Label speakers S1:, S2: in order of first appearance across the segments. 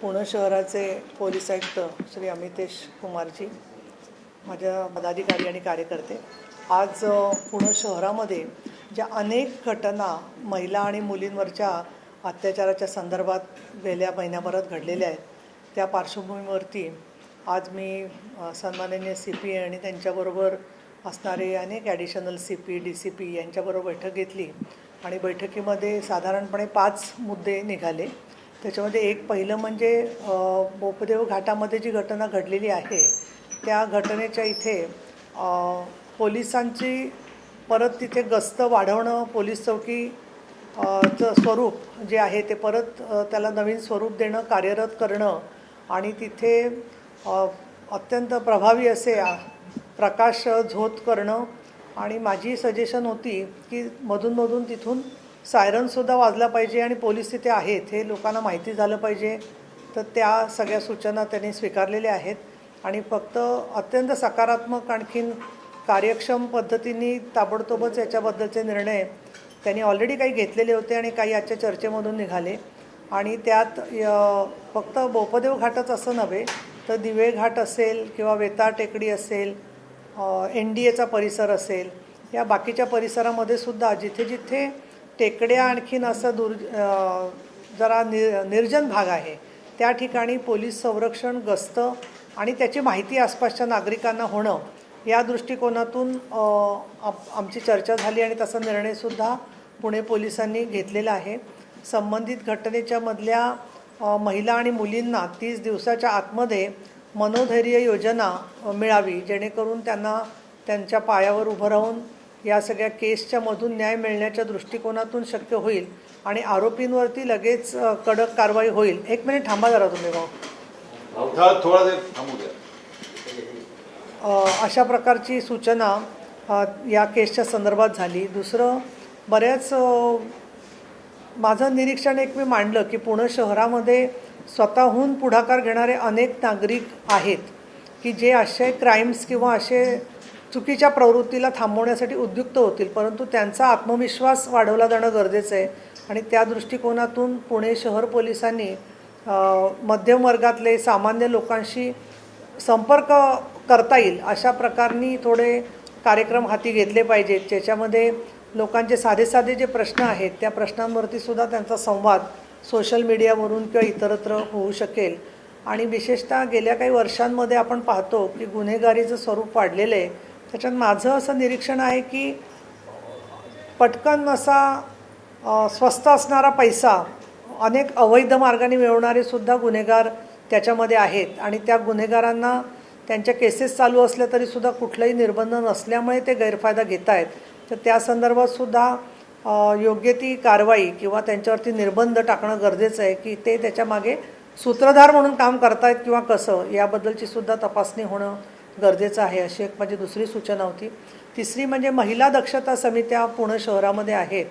S1: पुणे शहराचे पोलीस आयुक्त श्री अमितेश कुमारजी, माझ्या पदाधिकारी आणि कार्यकर्ते, आज पुणे शहरामध्ये ज्या अनेक घटना महिला आणि मुलींवरच्या अत्याचाराच्या संदर्भात गेल्या महिन्याभरात घडलेल्या आहेत, त्या पार्श्वभूमीवरती आज मी सन्माननीय CP आणि त्यांच्याबरोबर असणारे अनेक ॲडिशनल CP DCP यांच्याबरोबर बैठक घेतली आणि बैठकीमध्ये साधारणपणे 5 मुद्दे निघाले। त्याच्यामध्ये एक पहिलं म्हणजे बोपदेव घाटामध्ये जी घटना घडलेली आहे त्या घटनेच्या इथे पोलिसांची परत तिथे गस्त वाढवणं, पोलीस चौकी चं स्वरूप जे आहे ते परत त्याला नवीन स्वरूप देणं, कार्यरत करणं आणि तिथे अत्यंत प्रभावी असे प्रकाश झोत करणं। आणि माझी सजेशन होती की मधून तिथून सायरनसुद्धा वाजला पाहिजे आणि पोलीस तिथे आहेत हे लोकांना माहिती झालं पाहिजे। तर त्या सगळ्या सूचना त्यांनी स्वीकारलेल्या आहेत आणि फक्त अत्यंत सकारात्मक आणखीन कार्यक्षम पद्धतीने ताबडतोबच याच्याबद्दलचे निर्णय त्यांनी ऑलरेडी काही घेतलेले होते आणि काही आजच्या चर्चेमधून निघाले। आणि त्यात फक्त बोपदेव घाटच असं नव्हे तर दिवे घाट असेल किंवा वेताळ टेकडी असेल, NDAचा परिसर असेल, या बाकीच्या परिसरामध्ये सुद्धा जिथे जिथे टेकड्या आणखीन असं जरा निर्जन भाग आहे त्या ठिकाणी पोलीस संरक्षण, गस्त आणि त्याची माहिती आसपासच्या नागरिकांना होणं या दृष्टिकोनातून आमची चर्चा झाली आणि तसा निर्णयसुद्धा पुणे पोलिसांनी घेतलेला आहे। संबंधित घटनेच्या मधल्या महिला आणि मुलींना 30 दिवसाच्या आतमध्ये मनोधैर्य योजना मिळावी, जेणेकरून त्यांना त्यांच्या पायावर उभं राहून या सगळ्या केसच्या मधून न्याय मिळण्याच्या दृष्टिकोनातून शक्य होईल आणि आरोपींवरती लगेच कडक कारवाई होईल। एक मिनिट थांबा जरा तुम्ही
S2: थोडा वेळ थांबू द्या।
S1: अशा प्रकारची सूचना या केसच्या संदर्भात झाली। दुसरं, बऱ्याच माझं निरीक्षण एक मी मांडलं की पुणे शहरामध्ये स्वतःहून पुढाकार घेणारे अनेक नागरिक आहेत की जे असे क्राईम्स किंवा असे चुकीच्या प्रवृत्तीला थांबवण्यासाठी उद्युक्त होतील, परंतु त्यांचा आत्मविश्वास वाढवला जाणं गरजेचं आहे। आणि त्या दृष्टिकोनातून पुणे शहर पोलिसांनी मध्यम वर्गातले सामान्य लोकांशी संपर्क करता येईल अशा प्रकारनी थोडे कार्यक्रम हाती घेतले पाहिजेत, ज्याच्यामध्ये लोकांचे साधे जे प्रश्न आहेत त्या प्रश्नांवरती सुद्धा त्यांचा संवाद सोशल मीडियावरून किंवा इतरत्र होऊ शकेल। आणि विशेषतः गेल्या काही वर्षांमध्ये आपण पाहतो की गुन्हेगारीचं स्वरूप वाढलेलं आहे। त्याच्यात माझं असं निरीक्षण आहे की पटकन असा स्वस्त असणारा पैसा अनेक अवैध मार्गाने मिळवणारे सुद्धा गुन्हेगार त्याच्यामध्ये आहेत आणि त्या गुन्हेगारांना त्यांच्या केसेस चालू असल्या तरीसुद्धा कुठलाही निर्बंध नसल्यामुळे ते गैरफायदा घेत आहेत। तर त्या संदर्भात सुद्धा योग्य ती कारवाई किंवा त्यांच्यावरती निर्बंध टाकणं गरजेचं आहे की ते त्याच्यामागे सूत्रधार म्हणून काम करतायत किंवा कसं, याबद्दलची सुद्धा तपासणी होणं गरजेचं आहे, अशी एक माझी दुसरी सूचना होती। तिसरी म्हणजे महिला दक्षता समित्या पुणे शहरामध्ये आहेत,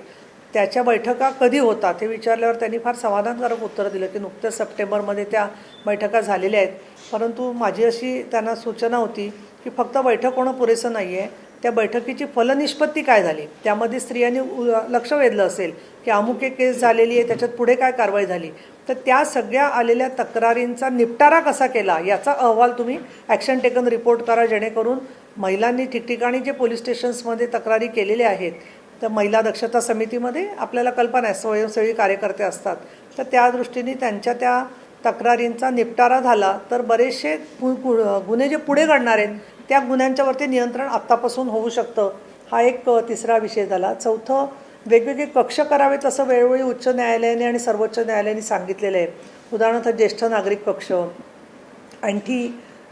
S1: त्याच्या बैठका कधी होतात हे विचारल्यावर त्यांनी फार समाधानकारक उत्तर दिलं की नुकत्याच सप्टेंबरमध्ये त्या बैठका झालेल्या आहेत। परंतु माझी अशी त्यांना सूचना होती की फक्त बैठक होणं पुरेसं नाही आहे, त्या बैठकीची फलनिष्पत्ती काय झाली, त्यामध्ये स्त्रियांनी लक्ष वेधलं असेल की अमुक एक केस झालेली आहे, त्याच्यात पुढे काय कारवाई झाली, तर त्या सगळ्या आलेल्या तक्रारींचा निपटारा कसा केला याचा अहवाल तुम्ही ॲक्शन टेकन रिपोर्ट करा, जेणेकरून महिलांनी ठिकठिकाणी जे पोलीस स्टेशन्समध्ये तक्रारी केलेल्या आहेत तर महिला दक्षता समितीमध्ये आपल्याला कल्पना आहे स्वयंसेवी कार्यकर्ते असतात, तर त्या दृष्टीने त्यांच्या त्या तक्रारींचा निपटारा झाला तर बरेचसे गुन्हे जे पुढे घडणार आहेत त्या गुन्ह्यांच्यावरती नियंत्रण आत्तापासून होऊ शकतं। हा एक तिसरा विषय झाला। चौथं, वेगवेगळे कक्ष करावेत असं वेळोवेळी उच्च न्यायालयाने आणि सर्वोच्च न्यायालयाने सांगितलेलं आहे। उदाहरणार्थ ज्येष्ठ नागरिक कक्ष, अँटी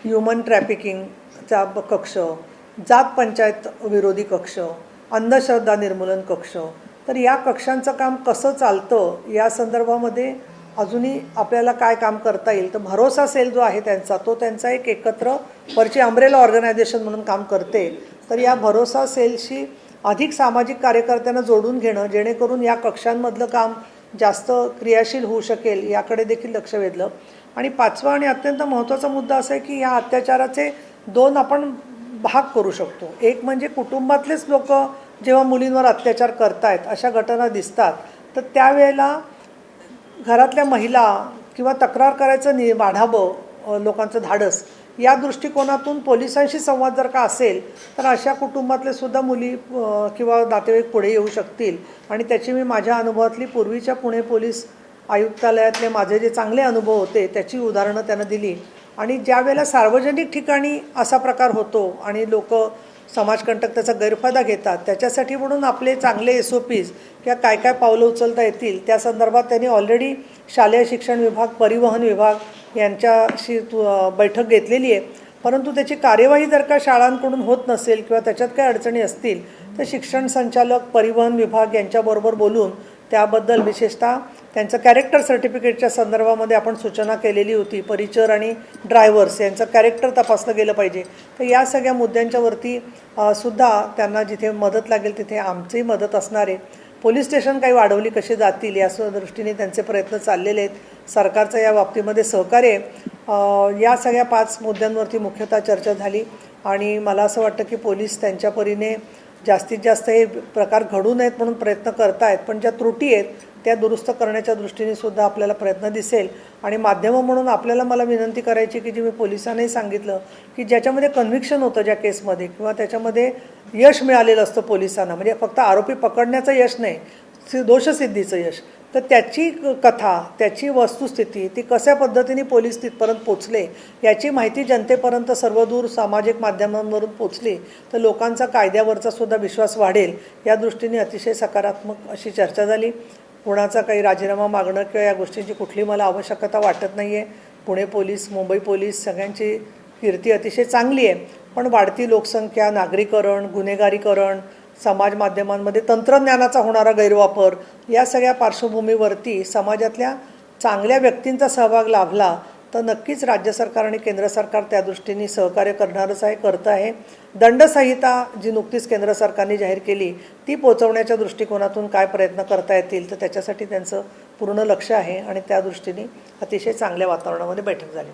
S1: ह्युमन ट्रॅफिकिंगचा कक्ष, जात पंचायत विरोधी कक्ष, अंधश्रद्धा निर्मूलन कक्ष। तर या कक्षांचं काम कसं चालतं या संदर्भामध्ये अजूनही आपल्याला काय काम करता येईल, तर भरोसा सेल जो आहे त्यांचा एक एकत्र वरची अम्ब्रेला ऑर्गनायझेशन म्हणून काम करते। तर या भरोसा सेलशी अधिक सामाजिक कार्यकर्त्यांना जोडून घेणं, जेणेकरून या कक्षांमधलं काम जास्त क्रियाशील होऊ शकेल, याकडे देखील लक्ष वेधलं। आणि पाचवा आणि अत्यंत महत्त्वाचा मुद्दा असा आहे की या अत्याचाराचे 2 आपण भाग करू शकतो। एक म्हणजे कुटुंबातलेच लोक जेव्हा मुलींवर अत्याचार करतायत, अशा घटना दिसतात, तर त्यावेळेला घरातल्या महिला किंवा तक्रार करायचं वाढावं लोकांचं धाडस, या दृष्टिकोनातून पोलिसांशी संवाद जर का असेल तर अशा कुटुंबातले सुद्धा मुली किंवा नातेवाईक पुढे येऊ शकतील. आणि त्याची मी माझ्या अनुभवातली पूर्वीच्या पुणे पोलीस आयुक्तालयातले माझे जे चांगले अनुभव होते त्याची उदाहरणं त्यांना दिली. आणि ज्या वेळेला सार्वजनिक ठिकाणी असा प्रकार होतो आणि लोक समाजकंटक त्याचा गैरफायदा घेतात, त्याच्यासाठी म्हणून आपले चांगले SOPs किंवा काय काय पावलं उचलता येतील त्या संदर्भात त्यांनी ऑलरेडी शालेय शिक्षण विभाग, परिवहन विभाग यांच्याशी बैठक घेतलेली आहे. परंतु त्याची कार्यवाही जर का शाळांकडून होत नसेल किंवा त्याच्यात काही अडचणी असतील तर शिक्षण संचालक, परिवहन विभाग यांच्याबरोबर बोलून त्याबद्दल विशेषतः त्यांचं कॅरेक्टर सर्टिफिकेटच्या संदर्भामध्ये आपण सूचना केलेली होती. परिचर आणि ड्रायव्हर्स यांचं कॅरेक्टर तपासलं गेलं पाहिजे. तर या सगळ्या मुद्द्यांच्यावरती सुद्धा त्यांना जिथे मदत लागेल तिथे आमचीही मदत असणार आहे. पोलीस स्टेशन काही वाढवली कशी जातील या दृष्टीने त्यांचे प्रयत्न चाललेले आहेत. सरकारचं या बाबतीमध्ये सहकार्य आहे. या सगळ्या 5 मुद्द्यांवरती मुख्यतः चर्चा झाली आणि मला असं वाटतं की पोलीस त्यांच्या परीने जास्तीत जास्त हे प्रकार घडू नयेत म्हणून प्रयत्न करतायत. पण ज्या त्रुटी आहेत त्या दुरुस्त करण्याच्या दृष्टीने सुद्धा आपल्याला प्रयत्न दिसेल. आणि माध्यमं म्हणून मला विनंती करायची की जी मी पोलिसांनाही सांगितलं की ज्याच्यामध्ये कन्व्हिक्शन होतं ज्या केसमध्ये किंवा त्याच्यामध्ये यश मिळालेलं असतं पोलिसांना, म्हणजे फक्त आरोपी पकडण्याचं यश नाही, दोषसिद्धीचं यश, तर त्याची कथा, त्याची वस्तुस्थिती, ती कशा पद्धतीने पोलीस तिथपर्यंत पोचले याची माहिती जनतेपर्यंत सर्वदूर सामाजिक माध्यमांवरून पोचली तर लोकांचा कायद्यावरचा सुद्धा विश्वास वाढेल. या दृष्टीने अतिशय सकारात्मक अशी चर्चा झाली. कोणाचा काही राजीनामा मागणं किंवा या गोष्टींची कुठली मला आवश्यकता वाटत नाही आहे. पुणे पोलीस, मुंबई पोलीस सगळ्यांची कीर्ती अतिशय चांगली आहे. पण वाढती लोकसंख्या, नागरीकरण, गुन्हेगारीकरण, समाज माध्यमांमध्ये तंत्रज्ञानाचा होणारा गैरवापर, या सगळ्या पार्श्वभूमीवरती समाजातल्या चांगल्या व्यक्तींचा सहभाग लाभला तर नक्कीच राज्य सरकार आणि केंद्र सरकार त्या दृष्टीने सहकार्य करणारच आहे, करतं आहे. दंडसंहिता जी नुकतीच केंद्र सरकारने जाहीर केली ती पोचवण्याच्या दृष्टिकोनातून काय प्रयत्न करता येतील तर त्याच्यासाठी त्यांचं पूर्ण लक्ष आहे आणि त्या दृष्टीने अतिशय चांगल्या वातावरणामध्ये बैठक झाली.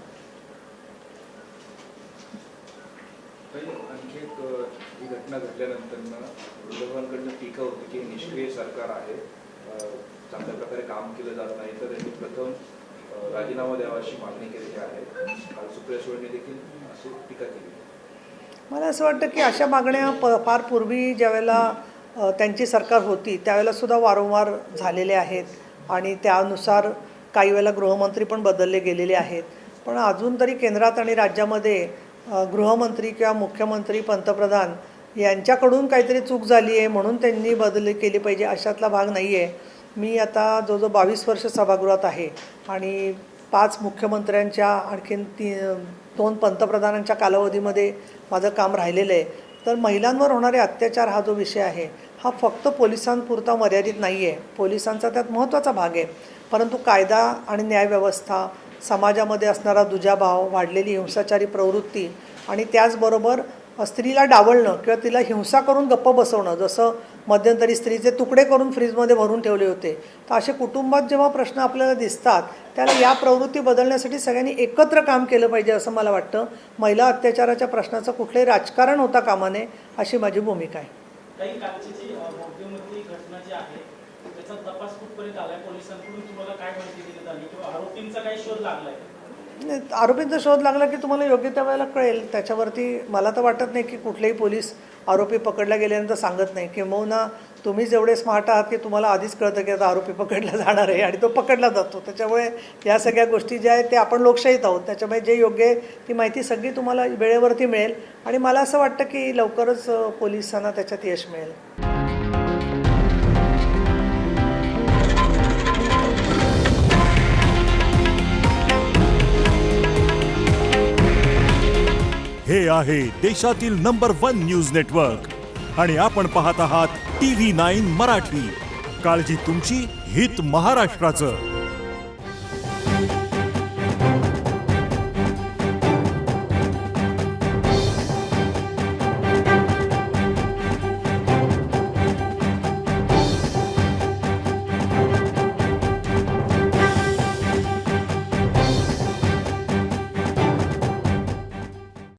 S3: आणखी एक ही घटना घडल्यानंतर विरोधकांकडून टीका होती की निष्क्रिय सरकार आहे, चांगल्या प्रकारे काम केलं जात नाही, तर त्यांनी प्रथम राजीनामा द्यावा अशी मागणी केलेली आहे. काल सुप्रिया सुळेंनी देखील अशी टीका केली.
S1: मला असं वाटतं की अशा मागण्या फार पूर्वी ज्यावेळेला त्यांची सरकार होती त्यावेळेला सुद्धा वारंवार झालेल्या आहेत आणि त्यानुसार काही वेळेला गृहमंत्री पण बदलले गेलेले आहेत. पण अजून तरी केंद्रात आणि राज्यामध्ये गृहमंत्री किंवा मुख्यमंत्री, पंतप्रधान यांच्याकडून काहीतरी चूक झाली आहे म्हणून त्यांनी बदल केली पाहिजे अशातला भाग नाही आहे. मी आता जवळजवळ 22 वर्ष सभागृहात आहे आणि 5 मुख्यमंत्र्यांच्या आणखीन 2 पंतप्रधानांच्या कालावधीमध्ये माझं काम राहिलेलं आहे. तर महिलांवर होणारे अत्याचार हा जो विषय आहे हा फक्त पोलिसांपुरता मर्यादित नाही आहे. पोलिसांचा त्यात महत्त्वाचा भाग आहे. परंतु कायदा आणि न्यायव्यवस्था, समाजामध्ये असणारा दुजाभाव, वाढलेली हिंसाचारी प्रवृत्ती आणि त्याचबरोबर स्त्रीला डावलणं किंवा तिला हिंसा करून गप्प बसवणं, जसं मध्यंतरी स्त्रीचे तुकडे करून फ्रीजमध्ये भरून ठेवले होते, तर असे कुटुंबात जेव्हा प्रश्न आपल्याला दिसतात त्याला या प्रवृत्ती बदलण्यासाठी सगळ्यांनी एकत्र काम केलं पाहिजे असं मला वाटतं. महिला अत्याचाराच्या प्रश्नाचं कुठलंही राजकारण होता कामा नये अशी माझी भूमिका आहे.
S4: काही कालची जी मौद्यमती घटना जी आहे त्याचा तपास कुठपर्यंत आलाय, पोलिसांकडून तुम्हाला काय माहिती देण्यात आली किंवा आरोपींचा काही शोध लागलाय?
S1: आरोपींचा शोध लागला की तुम्हाला योग्य त्या वेळेला कळेल. त्याच्यावरती मला तर वाटत नाही की कुठलेही पोलीस आरोपी पकडला गेल्यानंतर सांगत नाही. किंबहुना तुम्हीच एवढे स्मार्ट आहात की तुम्हाला आधीच कळतं की आता आरोपी पकडला जाणार आहे आणि तो पकडला जातो. त्याच्यामुळे या सगळ्या गोष्टी ज्या आहेत ते आपण लोकशाहीत आहोत, त्याच्यामुळे जे योग्य आहे ती माहिती सगळी तुम्हाला वेळेवरती मिळेल आणि मला असं वाटतं की लवकरच पोलिसांना त्याच्यात यश मिळेल.
S5: हे आहे देशातील नंबर 1 न्यूज नेटवर्क आणि आपण पाहत आहात TV9 मराठी. काळजी तुमची, हित महाराष्ट्राचं.